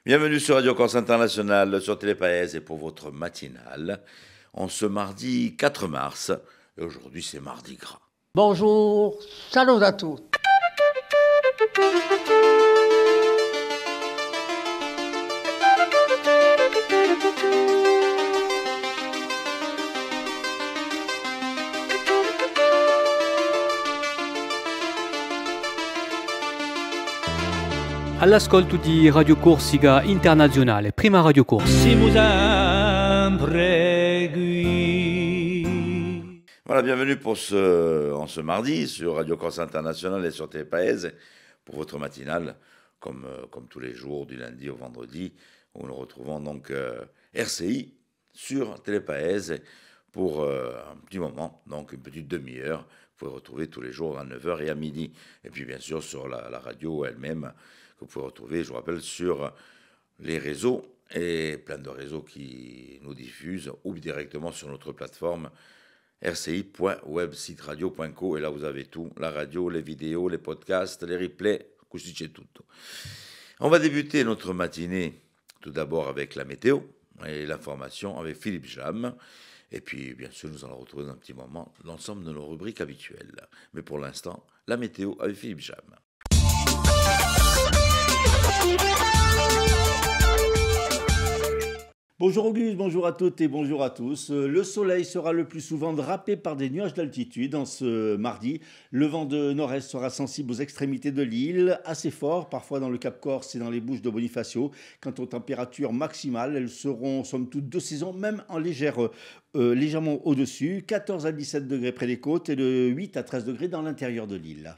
Bienvenue sur Radio Corse International, sur Télépaèse et pour votre matinale. En ce mardi 4 mars, et aujourd'hui c'est mardi gras. Bonjour, salut à tous. All'ascolto di Radio Corsica Internazionale, prima Radio Corse. Voilà, bienvenue en ce mardi sur Radio Corse International et sur Télépaèse pour votre matinale, comme tous les jours, du lundi au vendredi, où nous retrouvons donc RCI sur Télépaèse pour un petit moment, donc une petite demi-heure. Vous pouvez retrouver tous les jours à 9h et à midi. Et puis bien sûr sur la radio elle-même, que vous pouvez retrouver, je vous rappelle, sur les réseaux et plein de réseaux qui nous diffusent ou directement sur notre plateforme rci.websiteradio.co. Et là, vous avez tout, la radio, les vidéos, les podcasts, les replays, così c'è tutto. On va débuter notre matinée tout d'abord avec la météo et l'information avec Philippe Jam. Et puis, bien sûr, nous allons retrouver dans un petit moment l'ensemble de nos rubriques habituelles. Mais pour l'instant, la météo avec Philippe Jam. Bonjour Auguste, bonjour à toutes et bonjour à tous. Le soleil sera le plus souvent drapé par des nuages d'altitude en ce mardi. Le vent de nord-est sera sensible aux extrémités de l'île, assez fort, parfois dans le Cap Corse et dans les Bouches de Bonifacio. Quant aux températures maximales, elles seront somme toute de saison, même en légèrement au-dessus, 14 à 17 degrés près des côtes et de 8 à 13 degrés dans l'intérieur de l'île.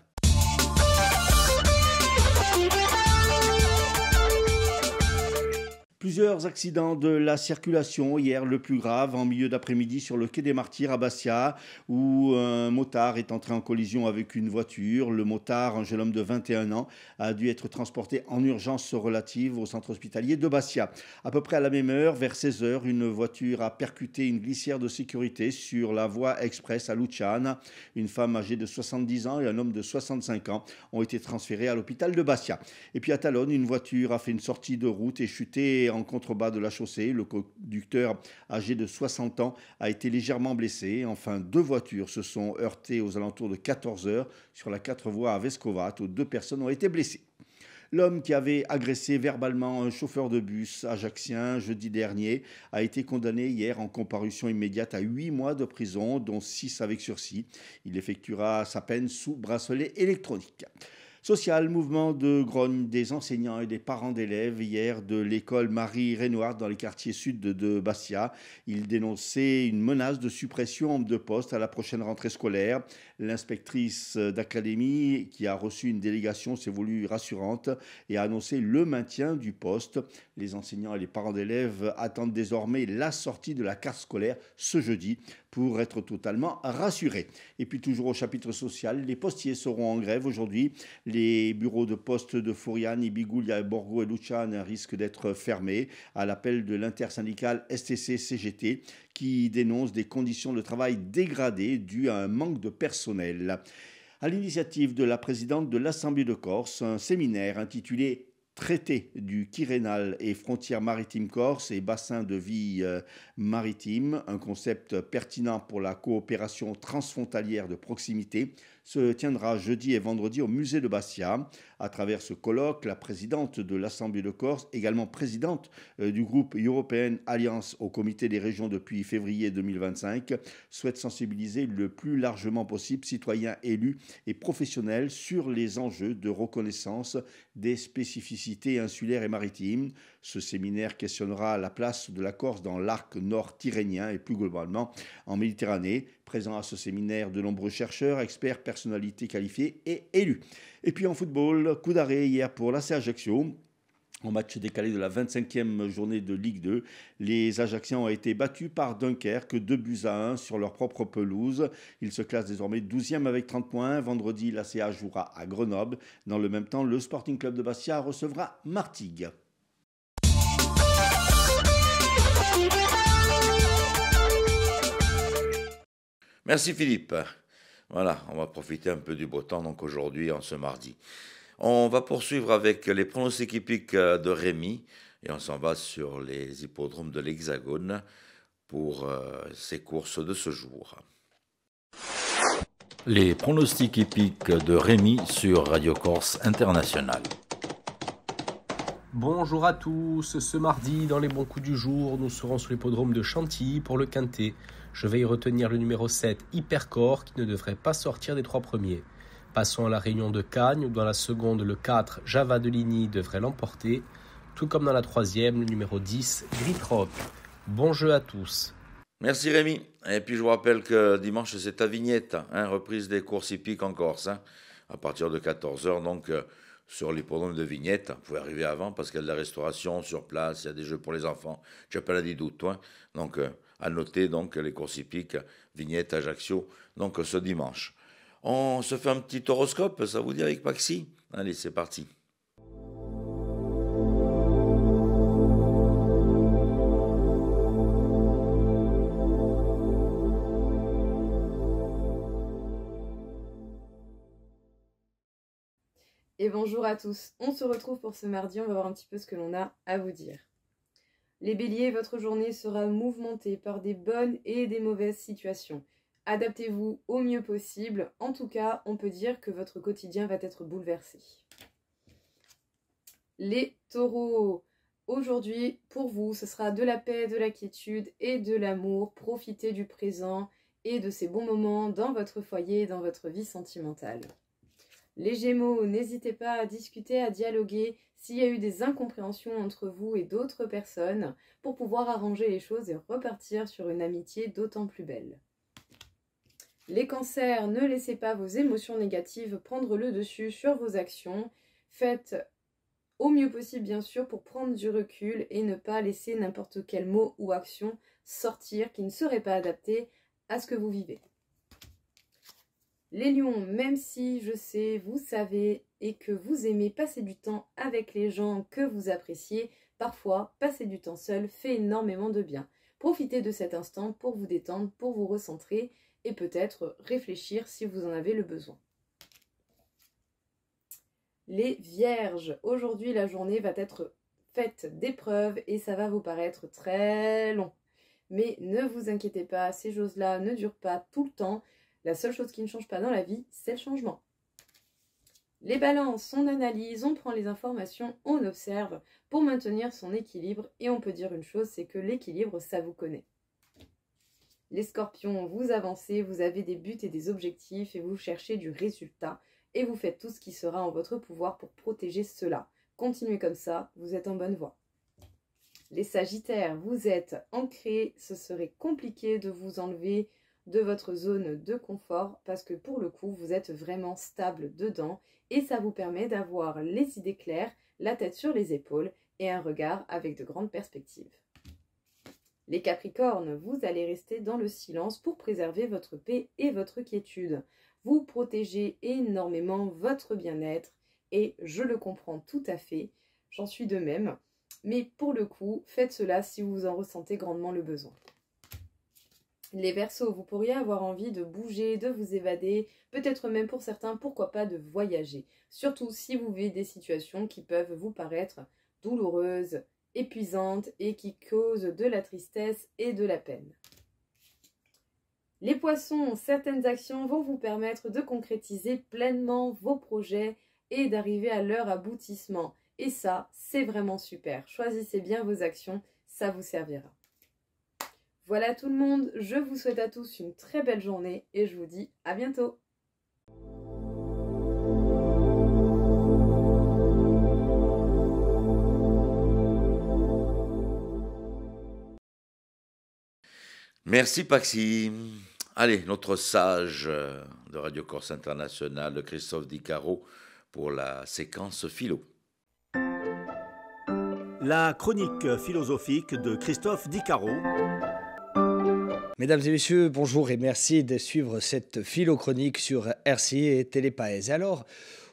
Plusieurs accidents de la circulation hier, le plus grave en milieu d'après-midi sur le quai des Martyrs à Bastia, où un motard est entré en collision avec une voiture. Le motard, un jeune homme de 21 ans, a dû être transporté en urgence relative au centre hospitalier de Bastia. À peu près à la même heure, vers 16h, une voiture a percuté une glissière de sécurité sur la voie express à Luciana. Une femme âgée de 70 ans et un homme de 65 ans ont été transférés à l'hôpital de Bastia. Et puis à Talonne, une voiture a fait une sortie de route et chuté en contrebas de la chaussée. Le conducteur, âgé de 60 ans, a été légèrement blessé. Enfin, deux voitures se sont heurtées aux alentours de 14h sur la 4 voies à Vescovat, où 2 personnes ont été blessées. L'homme qui avait agressé verbalement un chauffeur de bus ajaccien jeudi dernier a été condamné hier en comparution immédiate à 8 mois de prison, dont 6 avec sursis. Il effectuera sa peine sous bracelet électronique. Social, mouvement de grogne des enseignants et des parents d'élèves hier de l'école Marie-Renoir dans les quartiers sud de Bastia. Ils dénonçaient une menace de suppression de postes à la prochaine rentrée scolaire. L'inspectrice d'académie, qui a reçu une délégation, s'est voulue rassurante et a annoncé le maintien du poste. Les enseignants et les parents d'élèves attendent désormais la sortie de la carte scolaire ce jeudi pour être totalement rassurés. Et puis toujours au chapitre social, les postiers seront en grève aujourd'hui. Les bureaux de poste de Furiani, Biguglia, Borgo et Luciane risquent d'être fermés à l'appel de l'intersyndicale STC-CGT qui dénonce des conditions de travail dégradées dues à un manque de personnel. À l'initiative de la présidente de l'Assemblée de Corse, un séminaire intitulé Traité du Quirinal et frontières maritimes corse et bassin de vie maritime, un concept pertinent pour la coopération transfrontalière de proximité, se tiendra jeudi et vendredi au musée de Bastia. À travers ce colloque, la présidente de l'Assemblée de Corse, également présidente du groupe European Alliance au comité des régions depuis février 2025, souhaite sensibiliser le plus largement possible citoyens élus et professionnels sur les enjeux de reconnaissance des spécificités insulaires et maritimes. Ce séminaire questionnera la place de la Corse dans l'arc nord tyrrhénien et plus globalement en Méditerranée. Présents à ce séminaire, de nombreux chercheurs, experts, personnalités qualifiées et élus. Et puis en football, coup d'arrêt hier pour l'AC Ajaccio. En match décalé de la 25e journée de Ligue 2, les Ajacciens ont été battus par Dunkerque 2-1 sur leur propre pelouse. Ils se classent désormais 12e avec 30 points. Vendredi, l'ACA jouera à Grenoble. Dans le même temps, le Sporting Club de Bastia recevra Martigues. Merci Philippe. Voilà, on va profiter un peu du beau temps donc aujourd'hui, en ce mardi. On va poursuivre avec les pronostics hippiques de Rémi. Et on s'en va sur les hippodromes de l'Hexagone pour ces courses de ce jour. Les pronostics hippiques de Rémi sur Radio Corse International. Bonjour à tous, ce mardi dans les bons coups du jour, nous serons sur l'hippodrome de Chantilly pour le Quintet. Je vais y retenir le numéro 7, Hypercore, qui ne devrait pas sortir des 3 premiers. Passons à la réunion de Cagnes, où dans la seconde, le 4, Java de Ligny devrait l'emporter, tout comme dans la troisième, le numéro 10, Grit Rock. Bon jeu à tous. Merci Rémi. Et puis je vous rappelle que dimanche c'est à Vignette, reprise des courses hippiques en Corse, à partir de 14h, donc sur l'hippodrome de Vignette. Vous pouvez arriver avant parce qu'il y a de la restauration sur place, il y a des jeux pour les enfants. Tu n'as pas la dit doute, donc à noter donc les courses hippiques Vignette, Ajaccio, donc ce dimanche. On se fait un petit horoscope, ça vous dit, avec Paxi? Allez, c'est parti. Et bonjour à tous, on se retrouve pour ce mardi, on va voir un petit peu ce que l'on a à vous dire. Les béliers, votre journée sera mouvementée par des bonnes et des mauvaises situations. Adaptez-vous au mieux possible, en tout cas, on peut dire que votre quotidien va être bouleversé. Les taureaux, aujourd'hui, pour vous, ce sera de la paix, de la quiétude et de l'amour. Profitez du présent et de ces bons moments dans votre foyer et dans votre vie sentimentale. Les Gémeaux, n'hésitez pas à discuter, à dialoguer s'il y a eu des incompréhensions entre vous et d'autres personnes pour pouvoir arranger les choses et repartir sur une amitié d'autant plus belle. Les Cancers, ne laissez pas vos émotions négatives prendre le dessus sur vos actions. Faites au mieux possible bien sûr pour prendre du recul et ne pas laisser n'importe quel mot ou action sortir qui ne serait pas adapté à ce que vous vivez. Les lions, même si je sais, vous savez et que vous aimez passer du temps avec les gens que vous appréciez, parfois passer du temps seul fait énormément de bien. Profitez de cet instant pour vous détendre, pour vous recentrer et peut-être réfléchir si vous en avez le besoin. Les vierges, aujourd'hui la journée va être faite d'épreuves et ça va vous paraître très long. Mais ne vous inquiétez pas, ces choses-là ne durent pas tout le temps. La seule chose qui ne change pas dans la vie, c'est le changement. Les balances, on analyse, on prend les informations, on observe pour maintenir son équilibre. Et on peut dire une chose, c'est que l'équilibre, ça vous connaît. Les scorpions, vous avancez, vous avez des buts et des objectifs et vous cherchez du résultat. Et vous faites tout ce qui sera en votre pouvoir pour protéger cela. Continuez comme ça, vous êtes en bonne voie. Les sagittaires, vous êtes ancrés, ce serait compliqué de vous enlever de votre zone de confort parce que pour le coup vous êtes vraiment stable dedans et ça vous permet d'avoir les idées claires, la tête sur les épaules et un regard avec de grandes perspectives. Les capricornes, vous allez rester dans le silence pour préserver votre paix et votre quiétude. Vous protégez énormément votre bien-être et je le comprends tout à fait, j'en suis de même, mais pour le coup faites cela si vous en ressentez grandement le besoin. Les Verseaux, vous pourriez avoir envie de bouger, de vous évader, peut-être même pour certains, pourquoi pas de voyager. Surtout si vous vivez des situations qui peuvent vous paraître douloureuses, épuisantes et qui causent de la tristesse et de la peine. Les Poissons, certaines actions vont vous permettre de concrétiser pleinement vos projets et d'arriver à leur aboutissement. Et ça, c'est vraiment super. Choisissez bien vos actions, ça vous servira. Voilà tout le monde, je vous souhaite à tous une très belle journée et je vous dis à bientôt. Merci Paxi. Allez, notre sage de Radio Corse International, Christophe Di Caro, pour la séquence philo. La chronique philosophique de Christophe Di Caro. Mesdames et messieurs, bonjour et merci de suivre cette philo-chronique sur RCI et Télépaèse. Alors,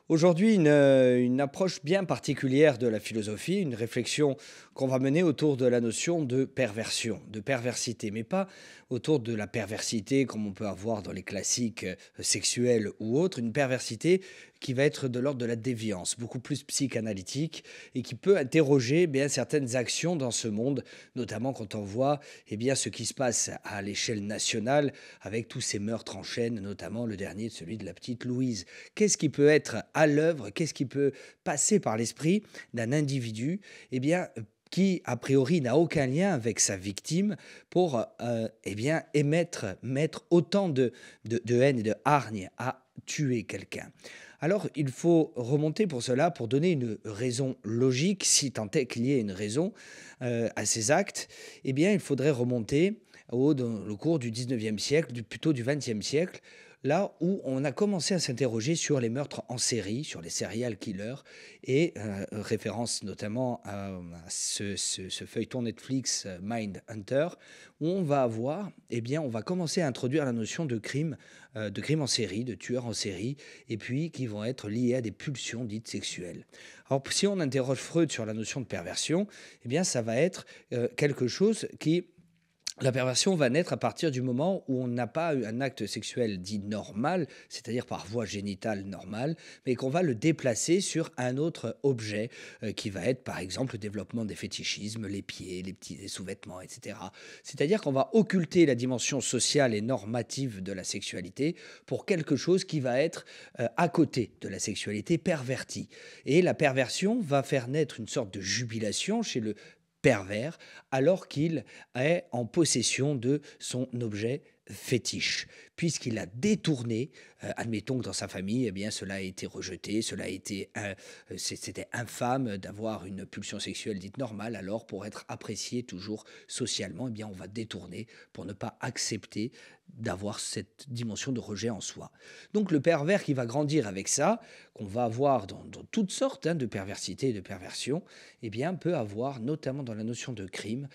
aujourd'hui, une approche bien particulière de la philosophie, une réflexion qu'on va mener autour de la notion de perversion, de perversité, mais pas autour de la perversité comme on peut avoir dans les classiques sexuels ou autres, une perversité qui va être de l'ordre de la déviance, beaucoup plus psychanalytique et qui peut interroger certaines actions dans ce monde, notamment quand on voit ce qui se passe à l'échelle nationale avec tous ces meurtres en chaîne, notamment le dernier, celui de la petite Louise. Qu'est-ce qui peut être à l'œuvre, qu'est-ce qui peut passer par l'esprit d'un individu qui, a priori, n'a aucun lien avec sa victime pour mettre autant de haine et de hargne à tuer quelqu'un. Alors, il faut remonter pour cela, pour donner une raison logique, si tant est qu'il y ait une raison à ces actes, il faudrait remonter dans le cours du 19e siècle, plutôt du 20e siècle, là où on a commencé à s'interroger sur les meurtres en série, sur les serial killers, et référence notamment à ce feuilleton Netflix Mindhunter, où on va avoir, on va commencer à introduire la notion de crime en série, de tueurs en série, et puis qui vont être liés à des pulsions dites sexuelles. Alors, si on interroge Freud sur la notion de perversion, ça va être quelque chose qui... La perversion va naître à partir du moment où on n'a pas eu un acte sexuel dit normal, c'est-à-dire par voie génitale normale, mais qu'on va le déplacer sur un autre objet qui va être par exemple le développement des fétichismes, les pieds, les sous-vêtements, etc. C'est-à-dire qu'on va occulter la dimension sociale et normative de la sexualité pour quelque chose qui va être à côté de la sexualité, perverti. Et la perversion va faire naître une sorte de jubilation chez le pervers alors qu'il est en possession de son objet fétiche, puisqu'il a détourné, admettons que dans sa famille, cela a été rejeté, c'était infâme d'avoir une pulsion sexuelle dite normale, alors pour être apprécié toujours socialement, on va détourner pour ne pas accepter d'avoir cette dimension de rejet en soi. Donc le pervers qui va grandir avec ça, qu'on va avoir dans toutes sortes de perversité et de perversion, peut avoir, notamment dans la notion de crime,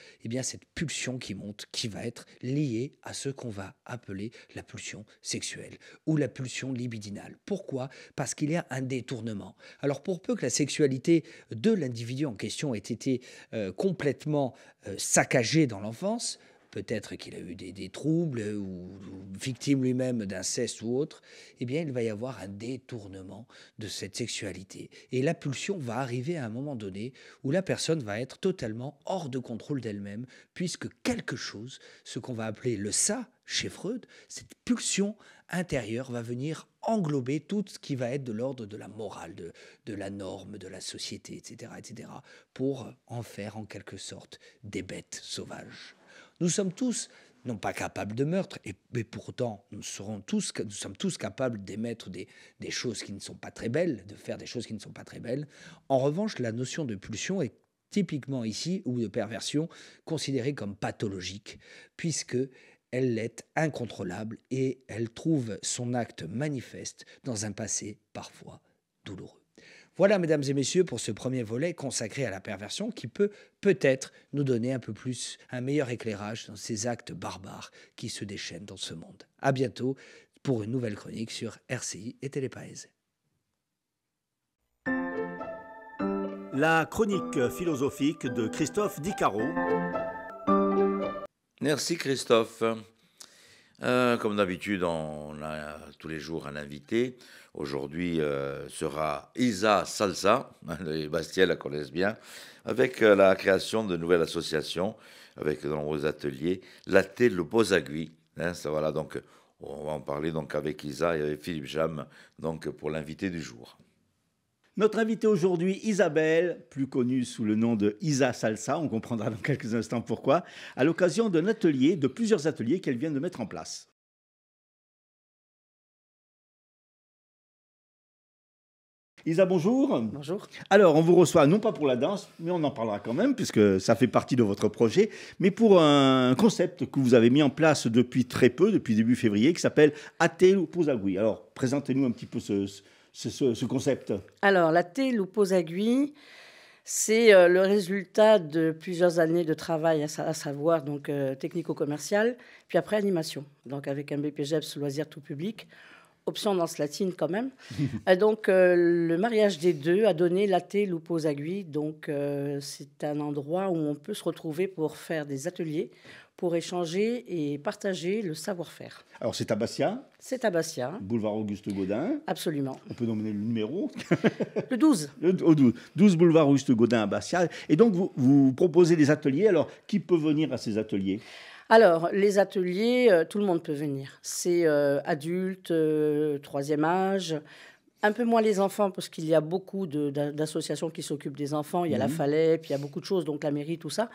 cette pulsion qui monte, qui va être liée à ce qu'on va appeler la pulsion sexuelle ou la pulsion libidinale. Pourquoi ? Parce qu'il y a un détournement. Alors pour peu que la sexualité de l'individu en question ait été complètement saccagée dans l'enfance, peut-être qu'il a eu des troubles ou victime lui-même d'inceste ou autre, il va y avoir un détournement de cette sexualité. Et la pulsion va arriver à un moment donné où la personne va être totalement hors de contrôle d'elle-même, puisque quelque chose, ce qu'on va appeler le ça chez Freud, cette pulsion intérieure va venir englober tout ce qui va être de l'ordre de la morale, de la norme, de la société, etc., pour en faire en quelque sorte des bêtes sauvages. Nous sommes tous, non pas capables de meurtre, mais pourtant nous sommes tous capables d'émettre des choses qui ne sont pas très belles, de faire des choses qui ne sont pas très belles. En revanche, la notion de pulsion est typiquement ici, ou de perversion, considérée comme pathologique, puisque elle est incontrôlable et elle trouve son acte manifeste dans un passé parfois douloureux. Voilà, mesdames et messieurs, pour ce premier volet consacré à la perversion qui peut peut-être nous donner un meilleur éclairage dans ces actes barbares qui se déchaînent dans ce monde. À bientôt pour une nouvelle chronique sur RCI et Télépaèse. La chronique philosophique de Christophe Dicaro. Merci Christophe. Comme d'habitude, on a tous les jours un invité. Aujourd'hui sera Isa Salsa, les Bastiais la connaissent bien, avec la création de nouvelles associations, avec de nombreux ateliers. Latte le Bozagui, voilà, donc on va en parler donc avec Isa et avec Philippe Jam, donc pour l'invité du jour. Notre invitée aujourd'hui, Isabelle, plus connue sous le nom de Isa Salsa, on comprendra dans quelques instants pourquoi, à l'occasion de plusieurs ateliers qu'elle vient de mettre en place. Isa, bonjour. Bonjour. Alors, on vous reçoit non pas pour la danse, mais on en parlera quand même, puisque ça fait partie de votre projet, mais pour un concept que vous avez mis en place depuis très peu, depuis début février, qui s'appelle Latte le Bozagui. Alors, présentez-nous un petit peu ce concept. Alors, Latte le Bozagui, c'est le résultat de plusieurs années de travail, à savoir donc technico-commercial, puis après animation. Donc, avec un BPGEPS loisirs tout public, option danse-latine quand même. Donc, le mariage des deux a donné l'Athée Luposagui. Donc, c'est un endroit où on peut se retrouver pour faire des ateliers, pour échanger et partager le savoir-faire. Alors, c'est à Bastia, C'est à Bastia, boulevard Auguste Gaudin. absolument. On peut nommer le numéro. Le 12. Au 12 boulevard Auguste Gaudin à Bastia. Et donc, vous proposez des ateliers. Alors, qui peut venir à ces ateliers? Alors, les ateliers, tout le monde peut venir. C'est adultes, troisième âge, un peu moins les enfants, parce qu'il y a beaucoup d'associations qui s'occupent des enfants. Il y a la Falais, puis il y a beaucoup de choses, donc la mairie, tout ça.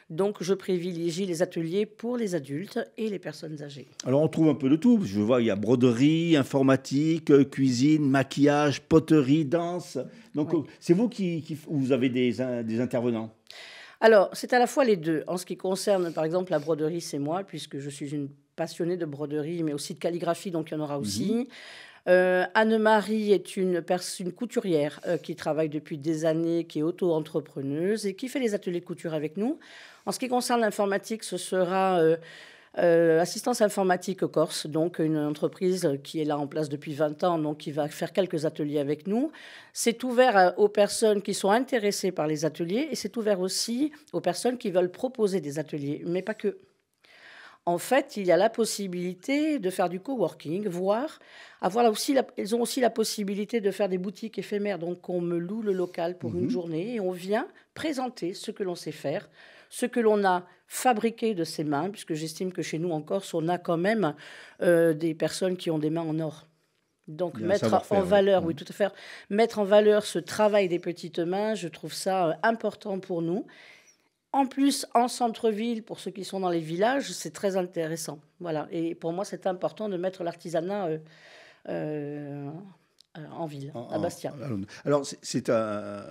Donc, je privilégie les ateliers pour les adultes et les personnes âgées. Alors, on trouve un peu de tout. Je vois, il y a broderie, informatique, cuisine, maquillage, poterie, danse. Donc, Oui. c'est vous vous avez des intervenants? Alors, c'est à la fois les deux. En ce qui concerne, par exemple, la broderie, c'est moi, puisque je suis une passionnée de broderie, mais aussi de calligraphie, donc il y en aura aussi. Anne-Marie est une couturière qui travaille depuis des années, qui est auto-entrepreneuse et qui fait les ateliers de couture avec nous. En ce qui concerne l'informatique, ce sera assistance informatique Corse, donc une entreprise qui est là en place depuis 20 ans, donc qui va faire quelques ateliers avec nous. C'est ouvert aux personnes qui sont intéressées par les ateliers et c'est ouvert aussi aux personnes qui veulent proposer des ateliers, mais pas que. En fait, il y a la possibilité de faire du coworking, voire ils ont aussi la possibilité de faire des boutiques éphémères. Donc, on me loue le local pour une journée et on vient présenter ce que l'on sait faire, ce que l'on a fabriqué de ses mains, puisque j'estime que chez nous en Corse, on a quand même des personnes qui ont des mains en or. Donc, mettre en valeur, oui, tout à fait, mettre en valeur ce travail des petites mains, je trouve ça important pour nous. En plus, en centre-ville, pour ceux qui sont dans les villages, c'est très intéressant. Voilà. Et pour moi, c'est important de mettre l'artisanat en ville, à Bastia. Alors, c'est un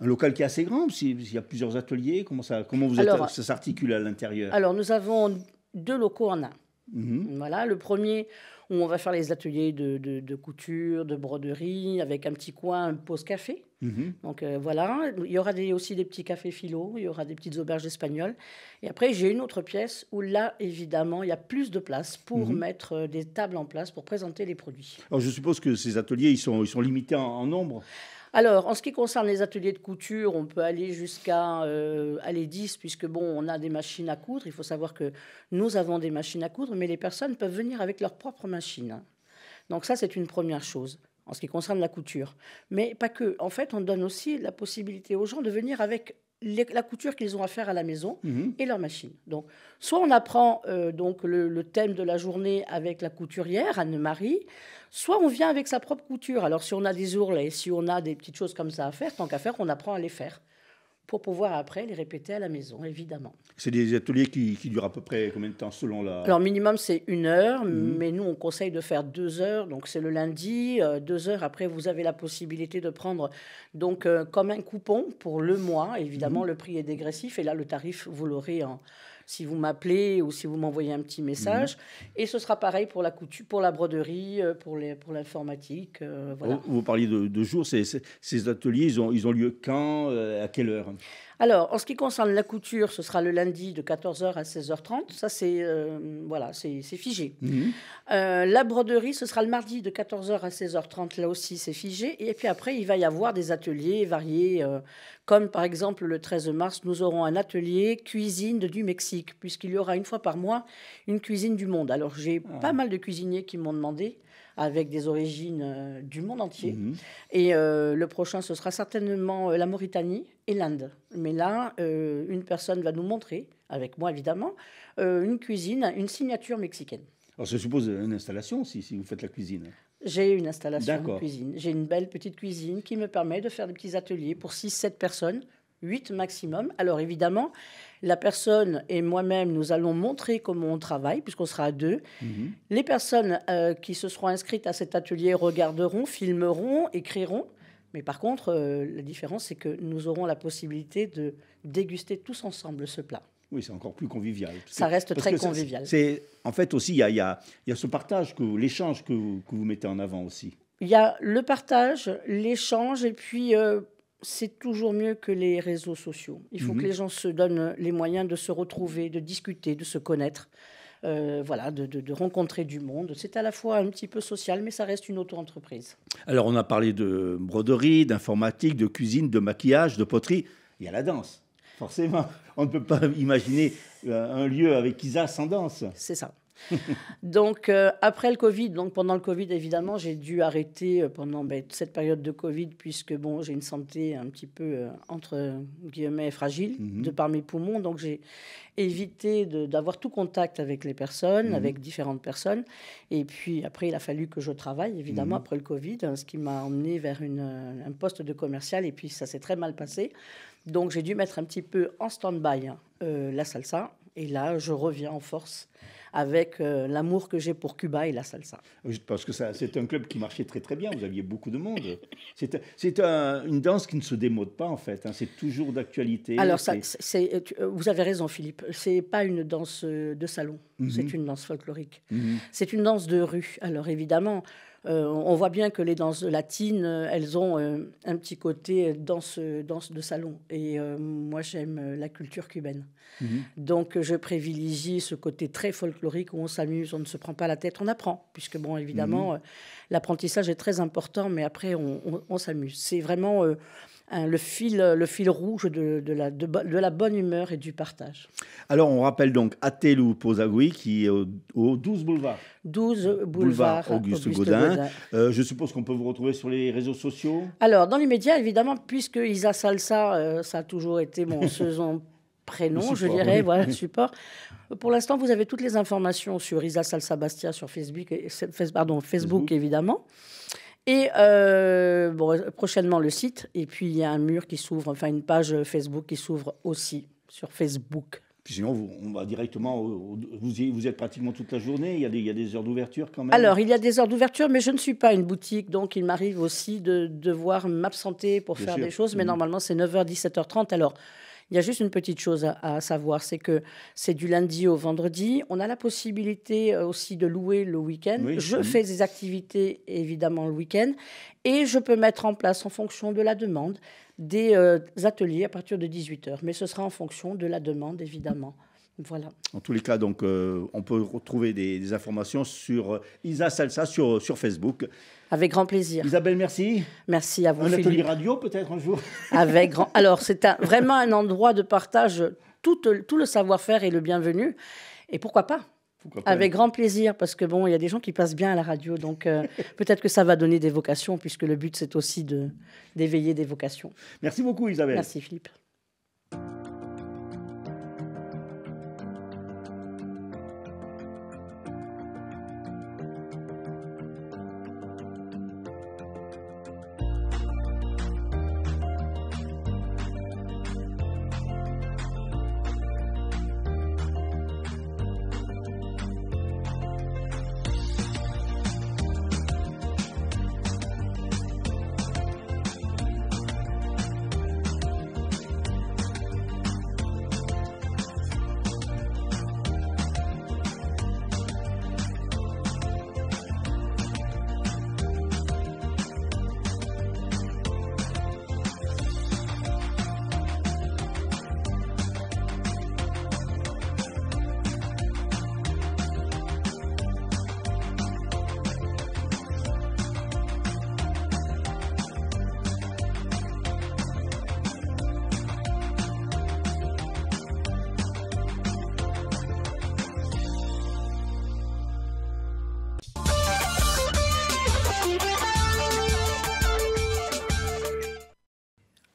local qui est assez grand. Il y a plusieurs ateliers. Comment ça s'articule à l'intérieur? Alors, nous avons 2 locaux en un. Voilà, le premier où on va faire les ateliers de couture, de broderie, avec un petit coin pause café. Donc voilà, il y aura aussi des petits cafés philo, il y aura des petites auberges espagnoles. Et après, j'ai une autre pièce où là, évidemment, il y a plus de place pour mettre des tables en place pour présenter les produits. Alors, je suppose que ces ateliers, ils sont limités en nombre. Alors, en ce qui concerne les ateliers de couture, on peut aller jusqu'à 10, puisque bon, on a des machines à coudre. Il faut savoir que nous avons des machines à coudre, mais les personnes peuvent venir avec leurs propres machines. Donc ça, c'est une première chose en ce qui concerne la couture. Mais pas que. En fait, on donne aussi la possibilité aux gens de venir avec la couture qu'ils ont à faire à la maison et leur machine. Donc, soit on apprend donc le thème de la journée avec la couturière, Anne-Marie, soit on vient avec sa propre couture. Alors, si on a des ourlets, si on a des petites choses comme ça à faire, tant qu'à faire, on apprend à les faire pour pouvoir après les répéter à la maison, évidemment. C'est des ateliers qui durent à peu près combien de temps selon la... Alors, minimum, c'est 1 heure, mais nous, on conseille de faire 2 heures. Donc, c'est le lundi, 2 heures. Après, vous avez la possibilité de prendre donc, comme un coupon pour le mois. Évidemment, le prix est dégressif. Et là, le tarif, vous l'aurez si vous m'appelez ou si vous m'envoyez un petit message. Et ce sera pareil pour la couture, pour la broderie, pour l'informatique. Voilà. Vous parliez de jours. Ces ateliers, ils ont lieu quand, à quelle heure? Alors, en ce qui concerne la couture, ce sera le lundi de 14h à 16h30. Ça, c'est figé. La broderie, ce sera le mardi de 14h à 16h30. Là aussi, c'est figé. Et puis après, il va y avoir des ateliers variés. Comme par exemple, le 13 mars, nous aurons un atelier cuisine du Mexique, puisqu'il y aura une fois par mois une cuisine du monde. Alors, j'ai pas mal de cuisiniers qui m'ont demandé, avec des origines du monde entier. Et le prochain, ce sera certainement la Mauritanie et l'Inde. Mais là, une personne va nous montrer, avec moi évidemment, une cuisine, une signature mexicaine. Alors, ça suppose une installation si vous faites la cuisine. J'ai une installation de cuisine. J'ai une belle petite cuisine qui me permet de faire des petits ateliers pour 6-7 personnes, 8 maximum. Alors évidemment, la personne et moi-même, nous allons montrer comment on travaille, puisqu'on sera à 2. Les personnes qui se seront inscrites à cet atelier regarderont, filmeront, écriront. Mais par contre, la différence, c'est que nous aurons la possibilité de déguster tous ensemble ce plat. Oui, c'est encore plus convivial. Ça reste très convivial. En fait, aussi, il y a ce partage, l'échange que vous mettez en avant aussi. Il y a le partage, l'échange, et puis c'est toujours mieux que les réseaux sociaux. Il faut que les gens se donnent les moyens de se retrouver, de discuter, de se connaître. voilà, de rencontrer du monde. C'est à la fois un petit peu social, mais ça reste une auto-entreprise. Alors, on a parlé de broderie, d'informatique, de cuisine, de maquillage, de poterie. Il y a la danse, forcément. On ne peut pas imaginer un lieu avec Isa sans danse. C'est ça. Donc, après le Covid, donc pendant le Covid, évidemment, j'ai dû arrêter pendant cette période de Covid, puisque bon, j'ai une santé un petit peu, entre guillemets, fragile, de par mes poumons. Donc, j'ai évité d'avoir tout contact avec les personnes, avec différentes personnes. Et puis, après, il a fallu que je travaille, évidemment, après le Covid, ce qui m'a emmené vers un poste de commercial. Et puis, ça s'est très mal passé. Donc, j'ai dû mettre un petit peu en stand-by la salsa. Et là, je reviens en force avec l'amour que j'ai pour Cuba et la salsa. Parce que c'est un club qui marchait très très bien, vous aviez beaucoup de monde. C'est une danse qui ne se démode pas en fait, c'est toujours d'actualité. Alors vous avez raison Philippe, c'est pas une danse de salon, c'est une danse folklorique. C'est une danse de rue. Alors évidemment, on voit bien que les danses latines, elles ont un petit côté danse de salon. Et moi, j'aime la culture cubaine. Donc, je privilégie ce côté très folklorique où on s'amuse, on ne se prend pas la tête, on apprend. Puisque, bon, évidemment, l'apprentissage est très important, mais après, on s'amuse. C'est vraiment le fil rouge de la bonne humeur et du partage. Alors, on rappelle donc Atelou Pozagui qui est au 12 boulevard. 12 boulevard Auguste Gaudin. Je suppose qu'on peut vous retrouver sur les réseaux sociaux. Alors, dans les médias, évidemment, puisque Isa Salsa, ça a toujours été mon second prénom, je dirais, voilà, le support. Pour l'instant, vous avez toutes les informations sur Isa Salsa Bastia sur Facebook évidemment. Et prochainement le site. Et puis, il y a un mur qui s'ouvre, enfin une page Facebook qui s'ouvre aussi sur Facebook. Puis sinon, on va directement, vous êtes pratiquement toute la journée, il y a des heures d'ouverture quand même. Alors, il y a des heures d'ouverture, mais je ne suis pas une boutique, donc il m'arrive aussi de devoir m'absenter pour faire des choses, mais normalement c'est 9h, 17h30. Alors, il y a juste une petite chose à savoir, c'est que c'est du lundi au vendredi. On a la possibilité aussi de louer le week-end. Je fais des activités, évidemment, le week-end. Et je peux mettre en place, en fonction de la demande, des ateliers à partir de 18h. Mais ce sera en fonction de la demande, évidemment. Voilà. En tous les cas, donc, on peut retrouver des informations sur Isa Salsa sur Facebook. Avec grand plaisir. Isabelle, merci. Merci à vous, Philippe. Un atelier Philippe. radio, peut-être, un jour. Alors, c'est vraiment un endroit de partage. Tout le savoir-faire est le bienvenu. Et pourquoi pas ? Avec grand plaisir, parce que bon, il y a des gens qui passent bien à la radio, donc peut-être que ça va donner des vocations, puisque le but, c'est aussi d'éveiller des vocations. Merci beaucoup, Isabelle. Merci, Philippe.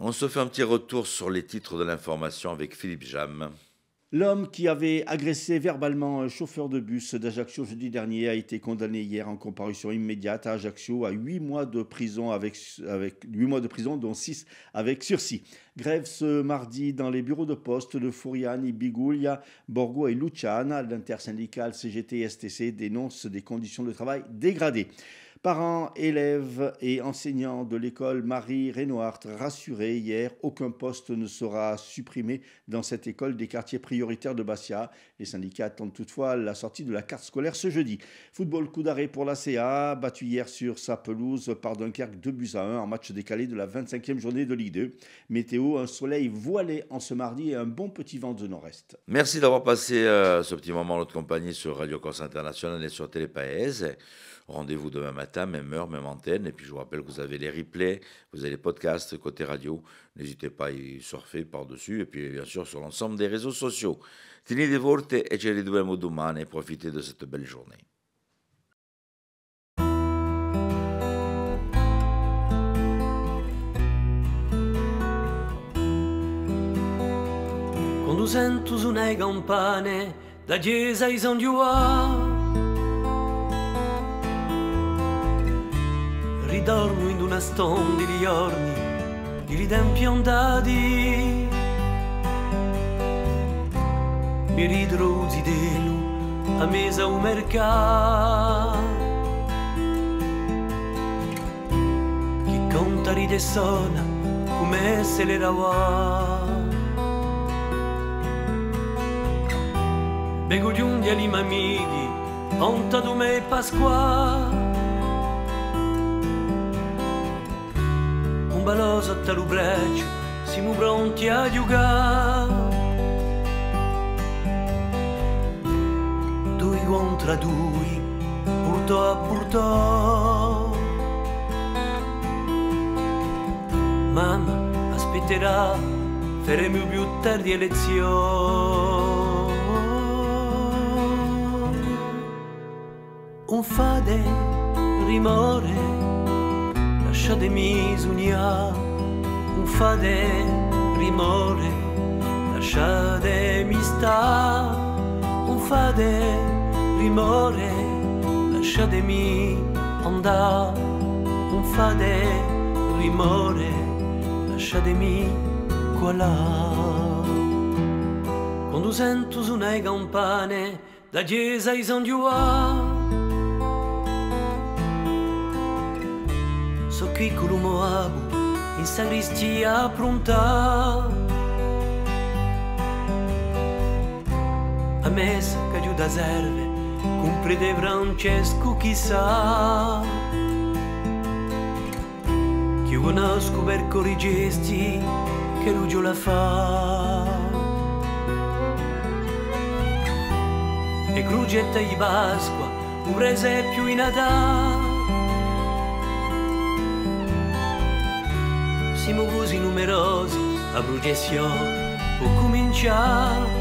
On se fait un petit retour sur les titres de l'information avec Philippe Jam. L'homme qui avait agressé verbalement un chauffeur de bus d'Ajaccio jeudi dernier a été condamné hier en comparution immédiate à Ajaccio à 8 mois de prison, avec 8 mois de prison, dont 6 avec sursis. Grève ce mardi dans les bureaux de poste de Furiani, Biguglia, Borgo et Luciana. L'intersyndicale CGT-STC dénonce des conditions de travail dégradées. Parents, élèves et enseignants de l'école Marie Renoir rassurés hier, aucun poste ne sera supprimé dans cette école des quartiers prioritaires de Bastia. Les syndicats attendent toutefois la sortie de la carte scolaire ce jeudi. Football, coup d'arrêt pour l'ACA, battu hier sur sa pelouse par Dunkerque 2-1 en match décalé de la 25e journée de Ligue 2. Météo, un soleil voilé en ce mardi et un bon petit vent de nord-est. Merci d'avoir passé ce petit moment en notre compagnie sur Radio Corse International et sur Télé Paese. Rendez-vous demain matin, même heure, même antenne. Et puis je vous rappelle que vous avez les replays, vous avez les podcasts côté radio. N'hésitez pas à y surfer par-dessus. Et puis bien sûr sur l'ensemble des réseaux sociaux. Tenete forte e ci ritroviamo domani. Profitez de cette belle journée. Quando sento suonare campane da chiesa ai San Giovanni, ritorno in una stonda di giorni, di tempi andati. Mi ritrovo zitelo a mesa un mercato, chi conta ride e suona come se l'eravamo. Bego di un di amici, onta du me Pasqua. Un balò sotto lo braccio, siamo pronti a giocare. Due contro due, purtò a purtò. Mamma aspetterà, faremo più tardi elezioni. Un fade rimore, lasciatemi sognare. Un fade rimore, lasciatemi stare. Un fade rimore, lasciatemi andare. Un fade rimore, lasciatemi qua là. Quando sento suonare campane da chiesa ai San Giovanni, so qui con l'uomo in sacristia pronta. A messa che aiuta serve, comprete Francesco chissà. Che io conosco per i gesti che Rugio la fa. E crugetta di Pasqua, un presepio in Natale. Siamo così numerosi, la processione può cominciare.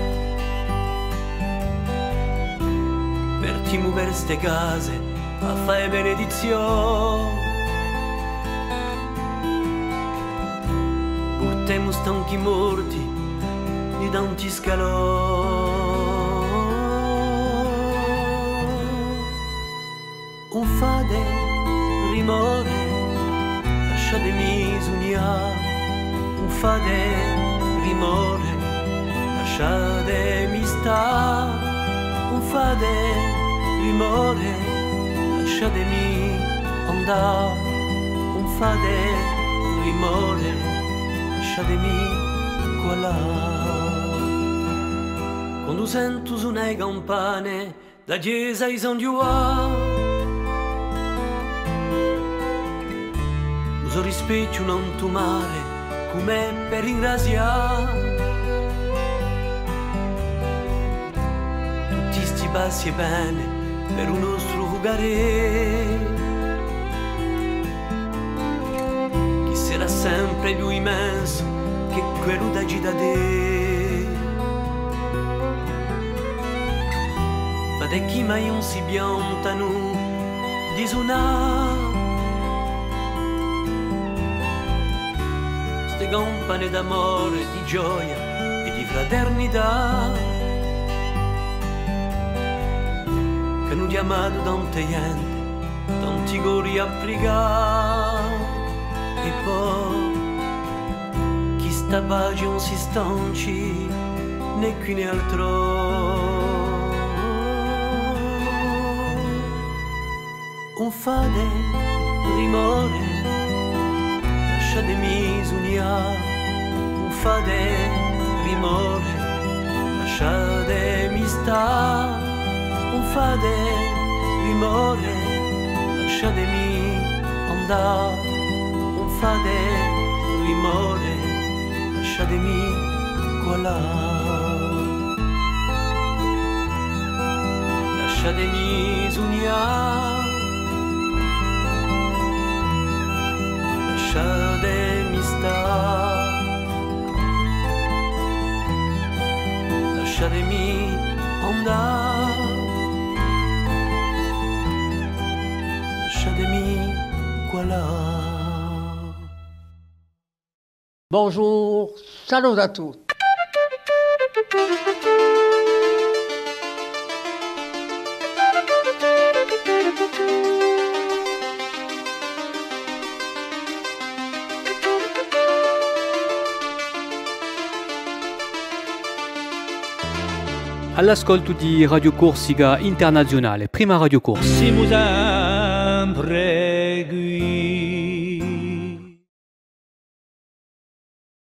Partiamo per ste case a fare benedizione. Portiamo stanchi morti di tanti scaloni. Un fade rimore, lasciatemi sognare. Un fade rimore, lasciatemi stare. Un fade rimore, lasciatemi andare. Un fade rimore, lasciatemi qua là. Quando sento suonare campane da chiesa ai San Giovanni, uso rispecchio non tu mare come per ringraziare. Tutti sti passi e pene per un nostro fugare, chi sarà sempre più immenso che quello da gita te. Ma da chi mai non si piantano di suonare ste campane d'amore, di gioia e di fraternità, che hanno chiamato tante gente, tanti cori a pregare. E poi chi sta pace non si stanci né qui né altrove. non fate rimore, lasciatemi sognare, non fate rimore, lasciatemi stare, non fate rimore, lasciatemi andare, non fate rimore, lasciatemi qua là. Lasciatemi sognare, lasciatemi stare, lasciatemi andare, lasciatemi qua là. Bonjour, salut à tous. All'ascolto di Radio Corsica Internazionale, prima Radio Corsica. Siamo sempre qui.